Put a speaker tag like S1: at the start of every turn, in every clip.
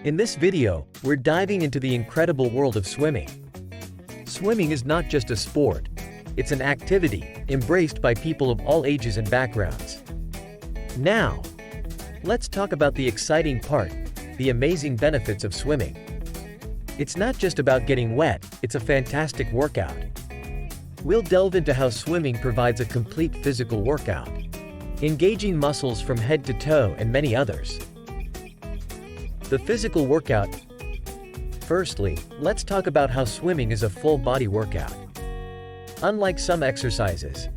S1: In this video, we're diving into the incredible world of swimming. Swimming is not just a sport, it's an activity embraced by people of all ages and backgrounds. Now, let's talk about the exciting part, the amazing benefits of swimming. It's not just about getting wet, it's a fantastic workout. We'll delve into how swimming provides a complete physical workout, engaging muscles from head to toe and many others. The physical workout. Firstly, let's talk about how swimming is a full-body workout. Unlike some exercises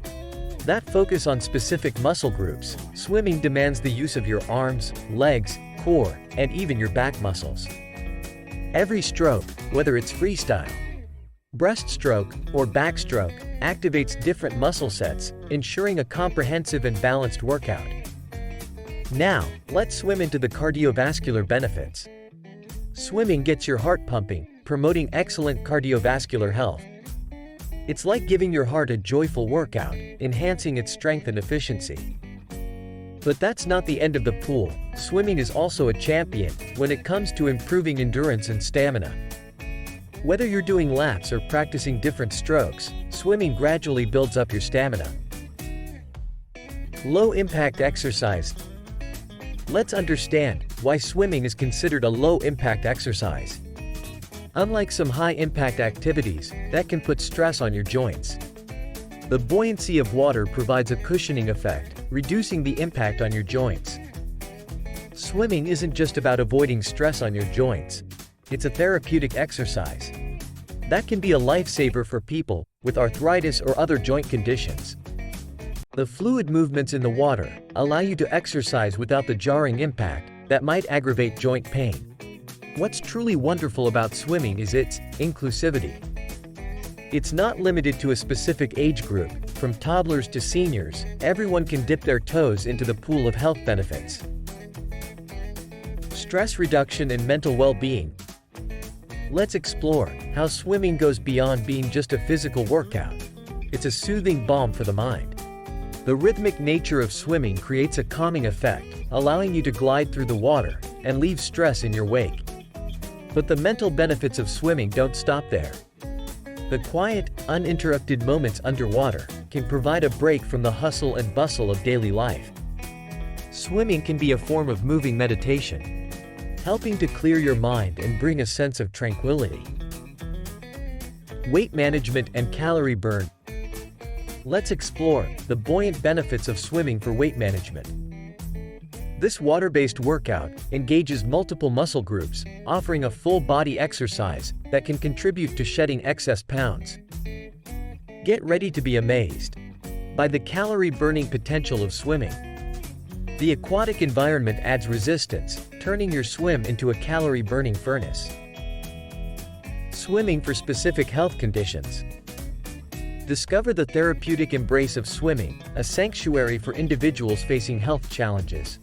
S1: that focus on specific muscle groups, swimming demands the use of your arms, legs, core, and even your back muscles. Every stroke, whether it's freestyle, breaststroke, or backstroke, activates different muscle sets, ensuring a comprehensive and balanced workout. Now, let's swim into the cardiovascular benefits. Swimming gets your heart pumping, promoting excellent cardiovascular health. It's like giving your heart a joyful workout, enhancing its strength and efficiency. But that's not the end of the pool. Swimming is also a champion when it comes to improving endurance and stamina. Whether you're doing laps or practicing different strokes, swimming gradually builds up your stamina. Low-impact exercise. Let's understand why swimming is considered a low-impact exercise. Unlike some high-impact activities that can put stress on your joints, the buoyancy of water provides a cushioning effect, reducing the impact on your joints. Swimming isn't just about avoiding stress on your joints. It's a therapeutic exercise that can be a lifesaver for people with arthritis or other joint conditions. The fluid movements in the water allow you to exercise without the jarring impact that might aggravate joint pain. What's truly wonderful about swimming is its inclusivity. It's not limited to a specific age group. From toddlers to seniors, everyone can dip their toes into the pool of health benefits. Stress reduction and mental well-being. Let's explore how swimming goes beyond being just a physical workout. It's a soothing balm for the mind. The rhythmic nature of swimming creates a calming effect, allowing you to glide through the water and leave stress in your wake. But the mental benefits of swimming don't stop there. The quiet, uninterrupted moments underwater can provide a break from the hustle and bustle of daily life. Swimming can be a form of moving meditation, helping to clear your mind and bring a sense of tranquility. Weight management and calorie burn. Let's explore the buoyant benefits of swimming for weight management. This water-based workout engages multiple muscle groups, offering a full-body exercise that can contribute to shedding excess pounds. Get ready to be amazed by the calorie-burning potential of swimming. The aquatic environment adds resistance, turning your swim into a calorie-burning furnace. Swimming for specific health conditions. Discover the therapeutic embrace of swimming, a sanctuary for individuals facing health challenges.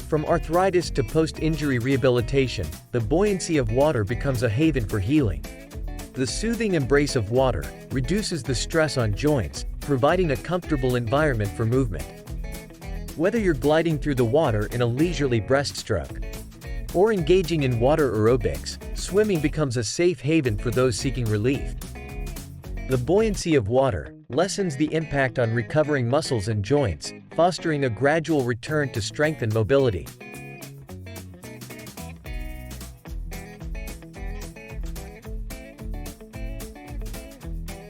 S1: From arthritis to post-injury rehabilitation, the buoyancy of water becomes a haven for healing. The soothing embrace of water reduces the stress on joints, providing a comfortable environment for movement. Whether you're gliding through the water in a leisurely breaststroke or engaging in water aerobics, swimming becomes a safe haven for those seeking relief. The buoyancy of water lessens the impact on recovering muscles and joints, fostering a gradual return to strength and mobility.